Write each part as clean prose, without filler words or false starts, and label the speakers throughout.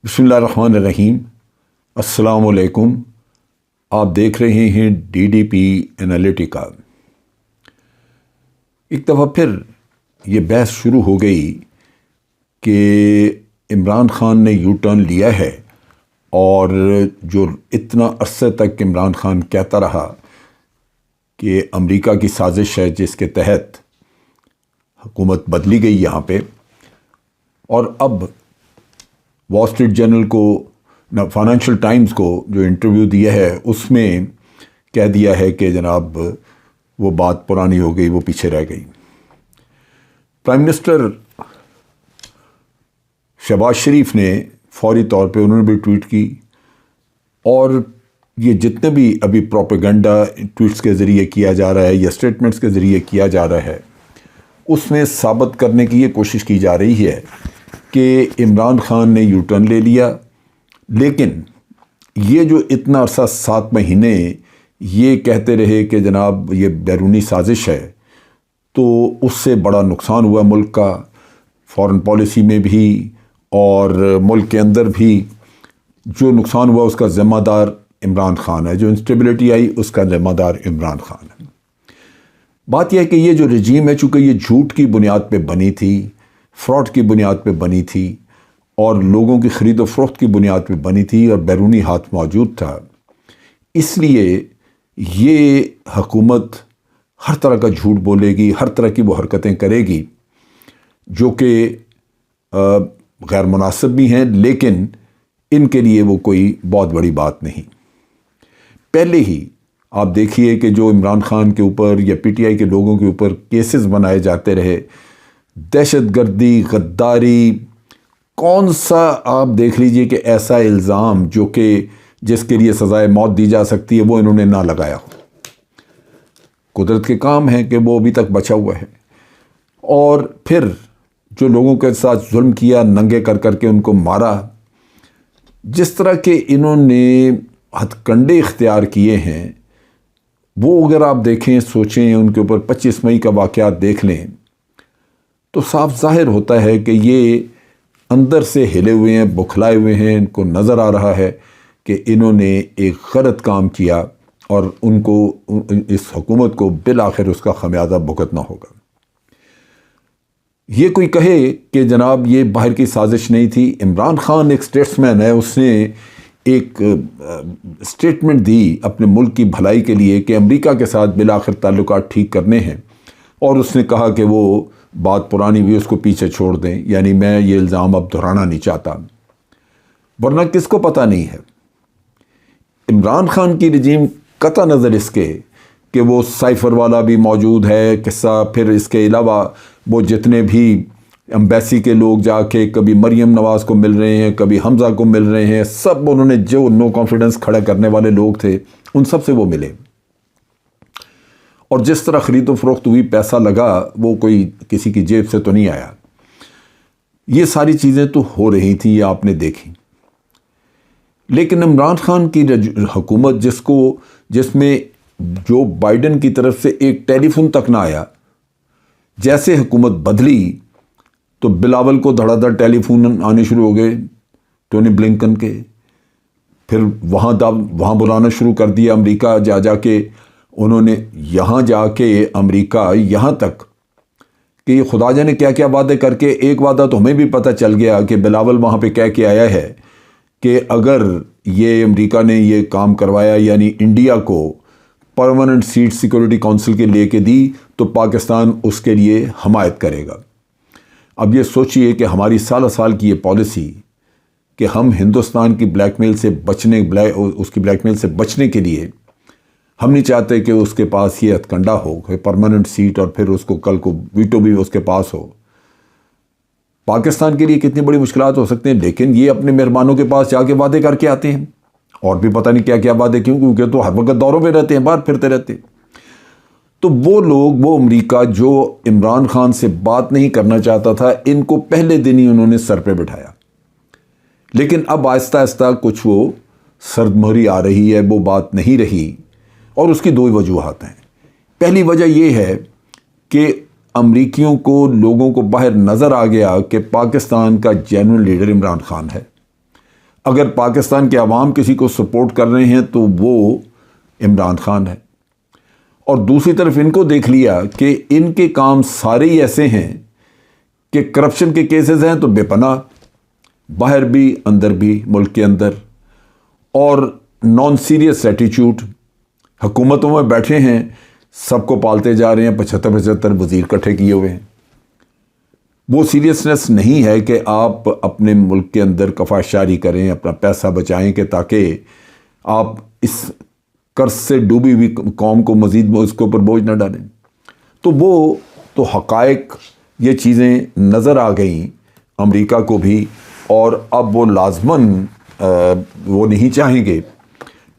Speaker 1: بسم اللہ الرحمن الرحیم۔ السلام علیکم۔ آپ دیکھ رہے ہیں DDP انالیٹیکا۔ ایک دفعہ پھر یہ بحث شروع ہو گئی کہ عمران خان نے یو ٹرن لیا ہے، اور جو اتنا عرصے تک عمران خان کہتا رہا کہ امریکہ کی سازش ہے جس کے تحت حکومت بدلی گئی یہاں پہ، اور اب وال اسٹریٹ جرنل کو، فائنینشیل ٹائمز کو جو انٹرویو دیا ہے اس میں کہہ دیا ہے کہ جناب وہ بات پرانی ہو گئی، وہ پیچھے رہ گئی۔ پرائم منسٹر شہباز شریف نے فوری طور پہ انہوں نے بھی ٹویٹ کی، اور یہ جتنے بھی ابھی پروپیگنڈا ٹویٹس کے ذریعے کیا جا رہا ہے یا اسٹیٹمنٹس کے ذریعے کیا جا رہا ہے، اس میں ثابت کرنے کی یہ کوشش کی جا رہی ہے کہ عمران خان نے یو ٹرن لے لیا، لیکن یہ جو اتنا عرصہ 7 مہینے یہ کہتے رہے کہ جناب یہ بیرونی سازش ہے، تو اس سے بڑا نقصان ہوا ملک کا، فارن پالیسی میں بھی اور ملک کے اندر بھی۔ جو نقصان ہوا اس کا ذمہ دار عمران خان ہے، جو انسٹیبلٹی آئی اس کا ذمہ دار عمران خان ہے۔ بات یہ ہے کہ یہ جو رجیم ہے، چونکہ یہ جھوٹ کی بنیاد پہ بنی تھی، فراڈ کی بنیاد پہ بنی تھی، اور لوگوں کی خرید و فروخت کی بنیاد پہ بنی تھی، اور بیرونی ہاتھ موجود تھا، اس لیے یہ حکومت ہر طرح کا جھوٹ بولے گی، ہر طرح کی وہ حرکتیں کرے گی جو کہ غیر مناسب بھی ہیں، لیکن ان کے لیے وہ کوئی بہت بڑی بات نہیں۔ پہلے ہی آپ دیکھیے کہ جو عمران خان کے اوپر یا PTI کے لوگوں کے اوپر کیسز بنائے جاتے رہے، دہشت گردی، غداری، کون سا آپ دیکھ لیجئے کہ ایسا الزام جو کہ جس کے لیے سزائے موت دی جا سکتی ہے وہ انہوں نے نہ لگایا ہو۔ قدرت کے کام ہے کہ وہ ابھی تک بچا ہوا ہے، اور پھر جو لوگوں کے ساتھ ظلم کیا، ننگے کر کر کے ان کو مارا، جس طرح کے انہوں نے ہتھ کنڈے اختیار کیے ہیں، وہ اگر آپ دیکھیں، سوچیں، ان کے اوپر 25 مئی کا واقعات دیکھ لیں تو صاف ظاہر ہوتا ہے کہ یہ اندر سے ہلے ہوئے ہیں، بکھلائے ہوئے ہیں۔ ان کو نظر آ رہا ہے کہ انہوں نے ایک غلط کام کیا، اور ان کو، اس حکومت کو بالآخر اس کا خمیازہ بھگتنا ہوگا۔ یہ کوئی کہے کہ جناب یہ باہر کی سازش نہیں تھی، عمران خان ایک اسٹیٹس مین ہے، اس نے ایک اسٹیٹمنٹ دی اپنے ملک کی بھلائی کے لیے کہ امریکہ کے ساتھ بالآخر تعلقات ٹھیک کرنے ہیں، اور اس نے کہا کہ وہ بات پرانی بھی، اس کو پیچھے چھوڑ دیں، یعنی میں یہ الزام اب دہرانا نہیں چاہتا۔ ورنہ کس کو پتہ نہیں ہے، عمران خان کی رجیم قطع نظر اس کے کہ وہ سائفر والا بھی موجود ہے قصہ، پھر اس کے علاوہ وہ جتنے بھی ایمبیسی کے لوگ جا کے کبھی مریم نواز کو مل رہے ہیں، کبھی حمزہ کو مل رہے ہیں، سب انہوں نے جو نو کانفیڈنس کھڑا کرنے والے لوگ تھے ان سب سے وہ ملے، اور جس طرح خرید و فروخت ہوئی، پیسہ لگا، وہ کوئی کسی کی جیب سے تو نہیں آیا۔ یہ ساری چیزیں تو ہو رہی تھیں، یہ آپ نے دیکھی۔ لیکن عمران خان کی حکومت جس میں جو بائیڈن کی طرف سے ایک ٹیلی فون تک نہ آیا، جیسے حکومت بدلی تو بلاول کو دھڑا دھڑ ٹیلی فون آنے شروع ہو گئے ٹونی بلنکن کے، پھر وہاں بلانا شروع کر دیا امریکہ، جا کے انہوں نے یہاں جا کے امریکہ یہاں تک کہ یہ خدا جانے کیا کیا وعدے کر کے، ایک وعدہ تو ہمیں بھی پتہ چل گیا کہ بلاول وہاں پہ کہہ کے آیا ہے کہ اگر یہ امریکہ نے یہ کام کروایا، یعنی انڈیا کو پرماننٹ سیٹ سیکورٹی کونسل کے لے کے دی، تو پاکستان اس کے لیے حمایت کرے گا۔ اب یہ سوچئے کہ ہماری سالہ سال کی یہ پالیسی کہ ہم ہندوستان کی بلیک میل سے بچنے کے لیے ہم نہیں چاہتے کہ اس کے پاس یہ ہتھ کنڈا ہو کہ پرماننٹ سیٹ، اور پھر اس کو کل کو ویٹو بھی اس کے پاس ہو۔ پاکستان کے لیے کتنی بڑی مشکلات ہو سکتے ہیں، لیکن یہ اپنے مہربانوں کے پاس جا کے وعدے کر کے آتے ہیں، اور بھی پتہ نہیں کیا کیا وعدے، کیونکہ تو ہر وقت دوروں پہ رہتے ہیں، باہر پھرتے رہتے ہیں۔ تو وہ لوگ، وہ امریکہ جو عمران خان سے بات نہیں کرنا چاہتا تھا، ان کو پہلے دن ہی انہوں نے سر پہ بٹھایا، لیکن اب آہستہ آہستہ کچھ وہ سرد مہری آ رہی ہے، وہ بات نہیں رہی، اور اس کی 2 وجوہات ہیں۔ پہلی وجہ یہ ہے کہ امریکیوں کو، لوگوں کو باہر نظر آ گیا کہ پاکستان کا جینوئن لیڈر عمران خان ہے، اگر پاکستان کے عوام کسی کو سپورٹ کر رہے ہیں تو وہ عمران خان ہے، اور دوسری طرف ان کو دیکھ لیا کہ ان کے کام سارے ہی ایسے ہیں کہ کرپشن کے کیسز ہیں تو بے پناہ، باہر بھی اندر بھی، ملک کے اندر، اور نان سیریس ایٹیچیوڈ، حکومتوں میں بیٹھے ہیں، سب کو پالتے جا رہے ہیں، 75 وزیر اکٹھے کیے ہوئے ہیں۔ وہ سیریسنس نہیں ہے کہ آپ اپنے ملک کے اندر کفاش شاری کریں، اپنا پیسہ بچائیں کہ تاکہ آپ اس قرض سے ڈوبی ہوئی قوم کو مزید اس کے اوپر بوجھ نہ ڈالیں۔ تو وہ تو حقائق، یہ چیزیں نظر آ گئیں امریکہ کو بھی، اور اب وہ لازماً وہ نہیں چاہیں گے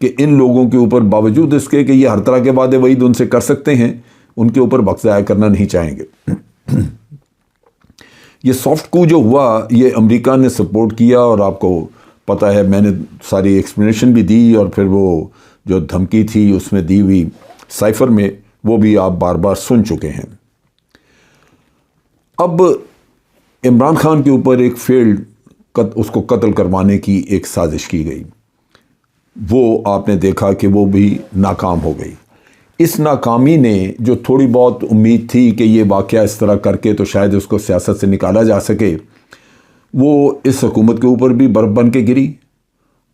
Speaker 1: کہ ان لوگوں کے اوپر، باوجود اس کے کہ یہ ہر طرح کے وعدے وعید ان سے کر سکتے ہیں، ان کے اوپر وقت ضائع کرنا نہیں چاہیں گے۔ یہ سافٹ کو جو ہوا، یہ امریکہ نے سپورٹ کیا، اور آپ کو پتہ ہے میں نے ساری ایکسپلینیشن بھی دی، اور پھر وہ جو دھمکی تھی اس میں دی ہوئی سائفر میں، وہ بھی آپ بار بار سن چکے ہیں۔ اب عمران خان کے اوپر ایک اس کو قتل کروانے کی ایک سازش کی گئی، وہ آپ نے دیکھا کہ وہ بھی ناکام ہو گئی۔ اس ناکامی نے جو تھوڑی بہت امید تھی کہ یہ واقعہ اس طرح کر کے تو شاید اس کو سیاست سے نکالا جا سکے، وہ اس حکومت کے اوپر بھی برف بن کے گری،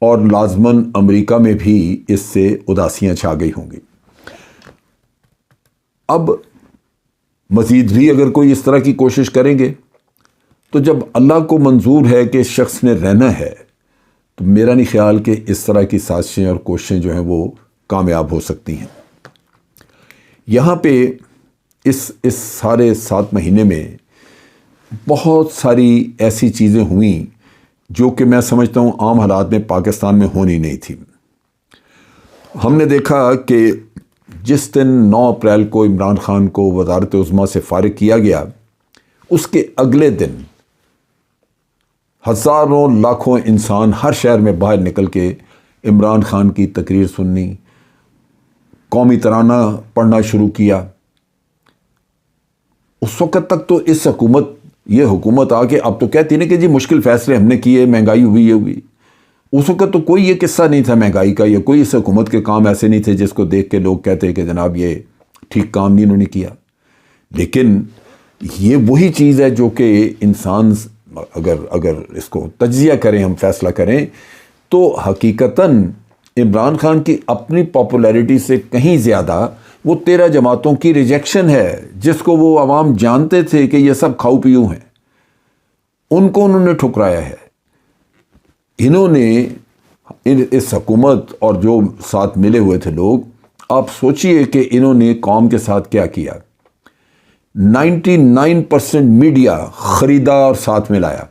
Speaker 1: اور لازماً امریکہ میں بھی اس سے اداسیاں چھا گئی ہوں گی۔ اب مزید بھی اگر کوئی اس طرح کی کوشش کریں گے تو جب اللہ کو منظور ہے کہ شخص نے رہنا ہے تو میرا نہیں خیال کہ اس طرح کی سازشیں اور کوششیں جو ہیں وہ کامیاب ہو سکتی ہیں۔ یہاں پہ اس سارے 7 مہینے میں بہت ساری ایسی چیزیں ہوئیں جو کہ میں سمجھتا ہوں عام حالات میں پاکستان میں ہونی نہیں تھی۔ ہم نے دیکھا کہ جس دن 9 اپریل کو عمران خان کو وزارت عظمیٰ سے فارغ کیا گیا، اس کے اگلے دن ہزاروں لاکھوں انسان ہر شہر میں باہر نکل کے عمران خان کی تقریر سننی، قومی ترانہ پڑھنا شروع کیا۔ اس وقت تک تو یہ حکومت آ کے اب تو کہتی نہیں کہ جی مشکل فیصلے ہم نے کیے، مہنگائی ہوئی یہ ہوئی۔ اس وقت تو کوئی یہ قصہ نہیں تھا مہنگائی کا، یا کوئی اس حکومت کے کام ایسے نہیں تھے جس کو دیکھ کے لوگ کہتے کہ جناب یہ ٹھیک کام نہیں انہوں نے کیا۔ لیکن یہ وہی چیز ہے جو کہ انسان اگر اس کو تجزیہ کریں، ہم فیصلہ کریں تو حقیقتاً عمران خان کی اپنی پاپولیرٹی سے کہیں زیادہ وہ 13 جماعتوں کی ریجیکشن ہے، جس کو وہ عوام جانتے تھے کہ یہ سب کھاؤ پیو ہیں، ان کو انہوں نے ٹھکرایا ہے۔ انہوں نے اس حکومت اور جو ساتھ ملے ہوئے تھے لوگ، آپ سوچئے کہ انہوں نے قوم کے ساتھ کیا کیا۔ 99% میڈیا خریدا اور ساتھ میں لایا۔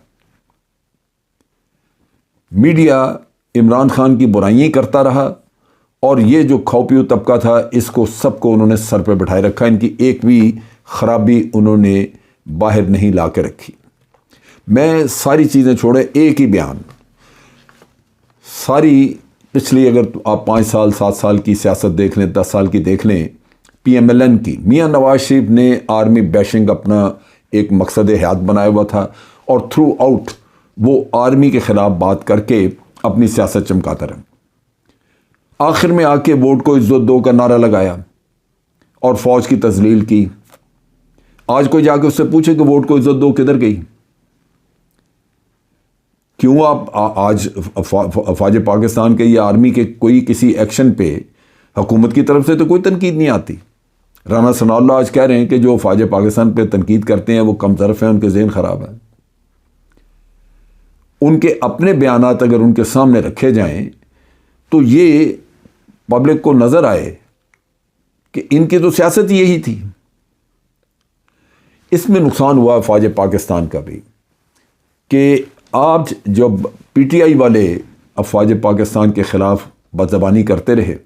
Speaker 1: میڈیا عمران خان کی برائیاں کرتا رہا، اور یہ جو کھاؤ پیو طبقہ تھا اس کو سب کو انہوں نے سر پہ بٹھائے رکھا۔ ان کی ایک بھی خرابی انہوں نے باہر نہیں لا کے رکھی۔ میں ساری چیزیں چھوڑے، ایک ہی بیان، ساری پچھلی اگر آپ 5 سال 7 سال کی سیاست دیکھ لیں، 10 سال کی دیکھ لیں، پی ایم ایل این کی، میاں نواز شریف نے آرمی بیشنگ اپنا ایک مقصد حیات بنایا ہوا تھا، اور تھرو آؤٹ وہ آرمی کے خلاف بات کر کے اپنی سیاست چمکاتا رہا۔ آخر میں آ کے ووٹ کو عزت دو کا نعرہ لگایا اور فوج کی تذلیل کی۔ آج کوئی جا کے اس سے پوچھے کہ ووٹ کو عزت دو کدھر گئی؟ کیوں آپ آج افواج پاکستان کے یا آرمی کے کوئی کسی ایکشن پہ حکومت کی طرف سے تو کوئی تنقید نہیں آتی؟ رانا ثناء اللہ آج کہہ رہے ہیں کہ جو افواج پاکستان پہ تنقید کرتے ہیں وہ کم ظرف ہیں، ان کے ذہن خراب ہے۔ ان کے اپنے بیانات اگر ان کے سامنے رکھے جائیں تو یہ پبلک کو نظر آئے کہ ان کی تو سیاست یہی تھی۔ اس میں نقصان ہوا افواج پاکستان کا بھی کہ آج جب پی ٹی آئی والے افواج پاکستان کے خلاف بدزبانی کرتے رہے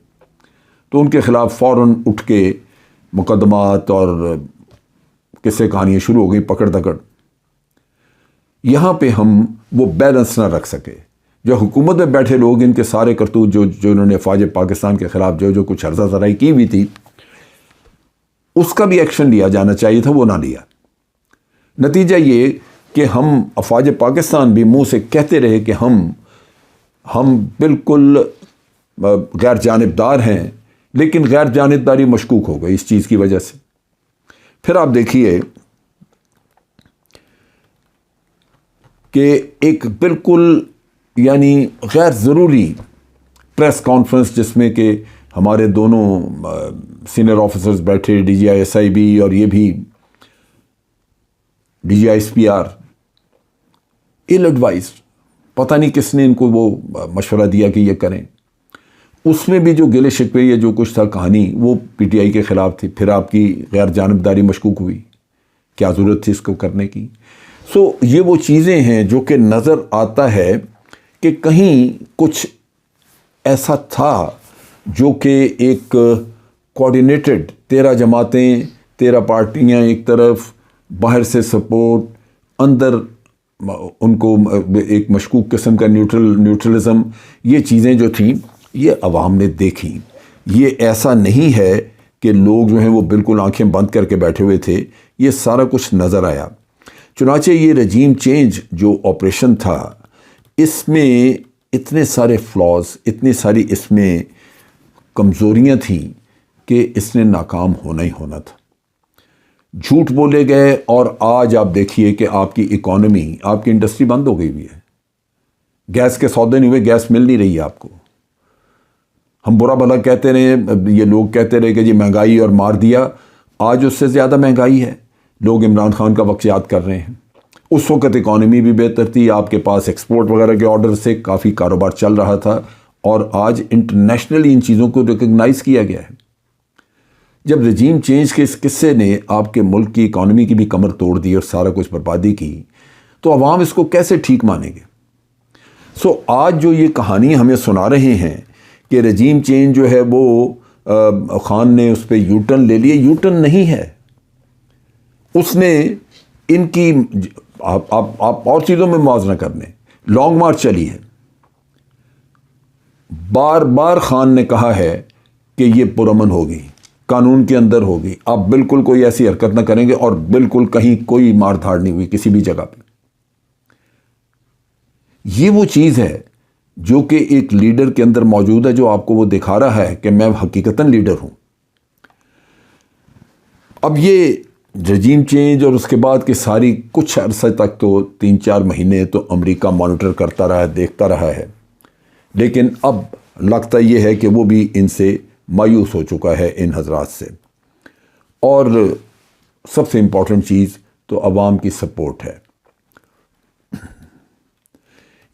Speaker 1: تو ان کے خلاف فوراً اٹھ کے مقدمات اور قصے کہانیاں شروع ہو گئی، پکڑ دکڑ۔ یہاں پہ ہم وہ بیلنس نہ رکھ سکے۔ جو حکومت میں بیٹھے لوگ، ان کے سارے کرتوت جو انہوں نے افواج پاکستان کے خلاف جو کچھ ہرزہ زرائی کی ہوئی تھی، اس کا بھی ایکشن لیا جانا چاہیے تھا، وہ نہ لیا۔ نتیجہ یہ کہ ہم افواج پاکستان بھی منہ سے کہتے رہے کہ ہم ہم بالکل غیر جانبدار ہیں، لیکن غیر جانبداری مشکوک ہو گئی اس چیز کی وجہ سے۔ پھر آپ دیکھیے کہ ایک بالکل یعنی غیر ضروری پریس کانفرنس جس میں کہ ہمارے دونوں سینئر آفیسرز بیٹھے، D G I S I B اور یہ بھی D G I S P R, ایل ایڈوائزڈ، پتہ نہیں کس نے ان کو وہ مشورہ دیا کہ یہ کریں۔ اس میں بھی جو گلے شکوے یا جو کچھ تھا کہانی وہ پی ٹی آئی کے خلاف تھی۔ پھر آپ کی غیر جانبداری مشکوک ہوئی، کیا ضرورت تھی اس کو کرنے کی؟ یہ وہ چیزیں ہیں جو کہ نظر آتا ہے کہ کہیں کچھ ایسا تھا جو کہ ایک کوآرڈینیٹڈ 13 جماعتیں، 13 پارٹیاں ایک طرف، باہر سے سپورٹ، اندر ان کو ایک مشکوک قسم کا نیوٹرلزم، یہ چیزیں جو تھیں یہ عوام نے دیکھیں۔ یہ ایسا نہیں ہے کہ لوگ جو ہیں وہ بالکل آنکھیں بند کر کے بیٹھے ہوئے تھے، یہ سارا کچھ نظر آیا۔ چنانچہ یہ رجیم چینج جو آپریشن تھا، اس میں اتنے سارے فلاز، اتنی ساری اس میں کمزوریاں تھیں کہ اس نے ناکام ہونا ہی ہونا تھا۔ جھوٹ بولے گئے، اور آج آپ دیکھیے کہ آپ کی اکانومی، آپ کی انڈسٹری بند ہو گئی ہوئی ہے۔ گیس کے سودے نہیں ہوئے، گیس مل نہیں رہی ہے آپ کو۔ ہم برا بھلا کہتے رہے، یہ لوگ کہتے رہے کہ جی مہنگائی اور مار دیا، آج اس سے زیادہ مہنگائی ہے۔ لوگ عمران خان کا وقت یاد کر رہے ہیں، اس وقت اکانومی بھی بہتر تھی، آپ کے پاس ایکسپورٹ وغیرہ کے آرڈر سے کافی کاروبار چل رہا تھا، اور آج انٹرنیشنلی ان چیزوں کو ریکگنائز کیا گیا ہے۔ جب رجیم چینج کے اس قصے نے آپ کے ملک کی اکانومی کی بھی کمر توڑ دی اور سارا کچھ بربادی کی، تو عوام اس کو کیسے ٹھیک مانیں گے؟ آج جو یہ کہانی ہمیں سنا رہے ہیں کہ رجیم چینج جو ہے وہ خان نے اس پہ یو ٹرن لے لیے، یو ٹرن نہیں ہے۔ اس نے ان کی آپ اور چیزوں میں موازنہ کر لیں، لانگ مارچ چلی ہے۔ بار بار خان نے کہا ہے کہ یہ پرامن ہوگی، قانون کے اندر ہوگی، آپ بالکل کوئی ایسی حرکت نہ کریں گے، اور بالکل کہیں کوئی مار دھاڑ نہیں ہوئی کسی بھی جگہ پہ۔ یہ وہ چیز ہے جو کہ ایک لیڈر کے اندر موجود ہے، جو آپ کو وہ دکھا رہا ہے کہ میں حقیقتاً لیڈر ہوں۔ اب یہ رجیم چینج اور اس کے بعد کی ساری کچھ عرصے تک تو 3-4 مہینے تو امریکہ مانیٹر کرتا رہا ہے، دیکھتا رہا ہے، لیکن اب لگتا یہ ہے کہ وہ بھی ان سے مایوس ہو چکا ہے، ان حضرات سے۔ اور سب سے امپورٹنٹ چیز تو عوام کی سپورٹ ہے۔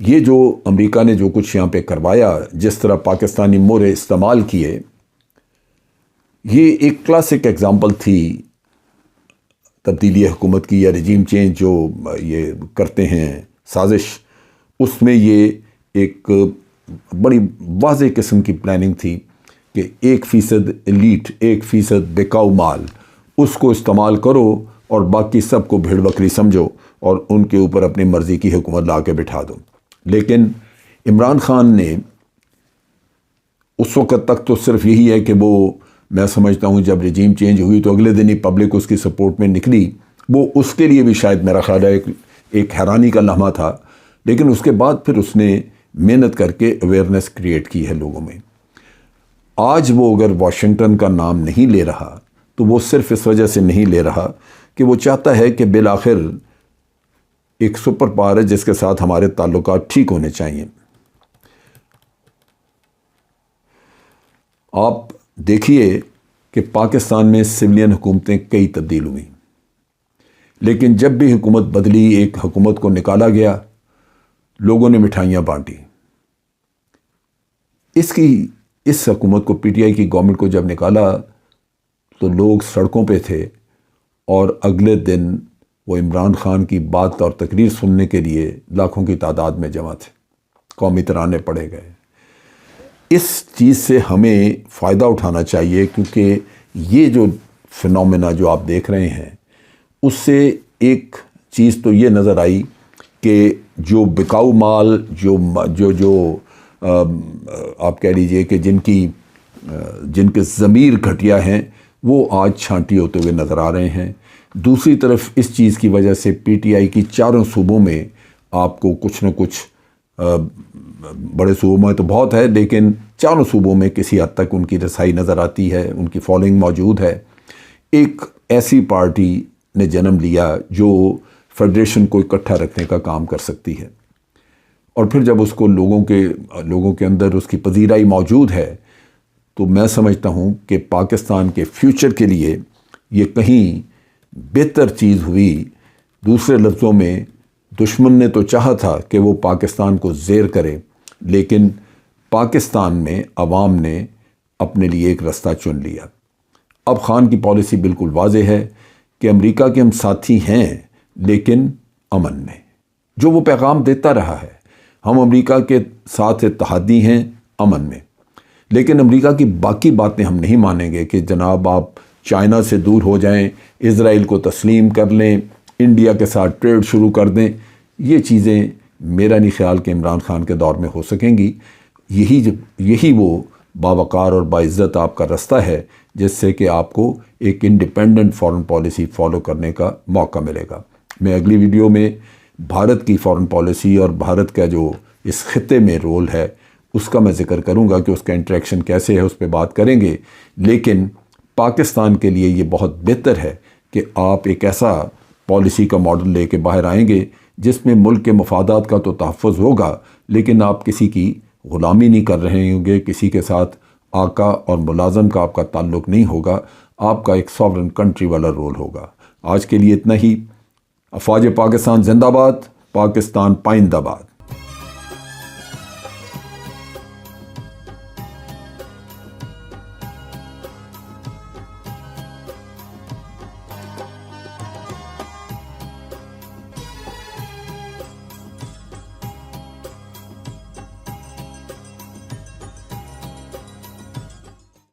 Speaker 1: یہ جو امریکہ نے جو کچھ یہاں پہ کروایا، جس طرح پاکستانی مورے استعمال کیے، یہ ایک کلاسک ایگزامپل تھی تبدیلی حکومت کی یا رجیم چینج جو یہ کرتے ہیں سازش۔ اس میں یہ ایک بڑی واضح قسم کی پلاننگ تھی کہ 1% ایلیٹ، 1% بکاؤ مال، اس کو استعمال کرو اور باقی سب کو بھیڑ بکری سمجھو اور ان کے اوپر اپنی مرضی کی حکومت لا کے بٹھا دو۔ لیکن عمران خان نے اس وقت تک تو صرف یہی ہے کہ وہ، میں سمجھتا ہوں جب رجیم چینج ہوئی تو اگلے دن ہی پبلک اس کی سپورٹ میں نکلی، وہ اس کے لیے بھی شاید میرا خیال ہے ایک حیرانی کا لمحہ تھا، لیکن اس کے بعد پھر اس نے محنت کر کے اویئرنیس کریٹ کی ہے لوگوں میں۔ آج وہ اگر واشنگٹن کا نام نہیں لے رہا تو وہ صرف اس وجہ سے نہیں لے رہا کہ وہ چاہتا ہے کہ بالآخر ایک سپر پاور ہے جس کے ساتھ ہمارے تعلقات ٹھیک ہونے چاہیے۔ آپ دیکھیے کہ پاکستان میں سویلین حکومتیں کئی تبدیل ہوئیں، لیکن جب بھی حکومت بدلی، ایک حکومت کو نکالا گیا، لوگوں نے مٹھائیاں بانٹی۔ اس حکومت کو، پی ٹی آئی کی گورنمنٹ کو جب نکالا تو لوگ سڑکوں پہ تھے، اور اگلے دن وہ عمران خان کی بات اور تقریر سننے کے لیے لاکھوں کی تعداد میں جمع تھے، قومی ترانے پڑھے گئے۔ اس چیز سے ہمیں فائدہ اٹھانا چاہیے، کیونکہ یہ جو فنومینا جو آپ دیکھ رہے ہیں، اس سے ایک چیز تو یہ نظر آئی کہ جو بکاؤ مال، جو آپ کہہ لیجئے کہ جن کے ضمیر گھٹیا ہیں، وہ آج چھانٹی ہوتے ہوئے نظر آ رہے ہیں۔ دوسری طرف اس چیز کی وجہ سے پی ٹی آئی کی چاروں صوبوں میں آپ کو کچھ نہ کچھ بڑے صوبوں میں تو بہت ہے، لیکن چاروں صوبوں میں کسی حد تک ان کی رسائی نظر آتی ہے، ان کی فالوئنگ موجود ہے۔ ایک ایسی پارٹی نے جنم لیا جو فیڈریشن کو اکٹھا رکھنے کا کام کر سکتی ہے، اور پھر جب اس کو لوگوں کے اندر اس کی پذیرائی موجود ہے تو میں سمجھتا ہوں کہ پاکستان کے فیوچر کے لیے یہ کہیں بہتر چیز ہوئی۔ دوسرے لفظوں میں دشمن نے تو چاہا تھا کہ وہ پاکستان کو زیر کرے، لیکن پاکستان میں عوام نے اپنے لیے ایک رستہ چن لیا۔ اب خان کی پالیسی بالکل واضح ہے کہ امریکہ کے ہم ساتھی ہیں لیکن امن میں، جو وہ پیغام دیتا رہا ہے۔ ہم امریکہ کے ساتھ اتحادی ہیں امن میں، لیکن امریکہ کی باقی باتیں ہم نہیں مانیں گے کہ جناب آپ چائنا سے دور ہو جائیں، اسرائیل کو تسلیم کر لیں، انڈیا کے ساتھ ٹریڈ شروع کر دیں۔ یہ چیزیں میرا نہیں خیال کہ عمران خان کے دور میں ہو سکیں گی۔ یہی وہ باوقار اور باعزت آپ کا رستہ ہے جس سے کہ آپ کو ایک انڈیپینڈنٹ فارن پالیسی فالو کرنے کا موقع ملے گا۔ میں اگلی ویڈیو میں بھارت کی فارن پالیسی اور بھارت کا جو اس خطے میں رول ہے اس کا میں ذکر کروں گا کہ اس کا انٹریکشن کیسے ہے، اس پہ بات کریں گے۔ لیکن پاکستان کے لیے یہ بہت بہتر ہے کہ آپ ایک ایسا پالیسی کا ماڈل لے کے باہر آئیں گے جس میں ملک کے مفادات کا تو تحفظ ہوگا، لیکن آپ کسی کی غلامی نہیں کر رہے ہوں گے، کسی کے ساتھ آقا اور ملازم کا آپ کا تعلق نہیں ہوگا، آپ کا ایک ساورن کنٹری والا رول ہوگا۔ آج کے لیے اتنا ہی۔ افواج پاکستان زندہ باد، پاکستان پائندہ باد۔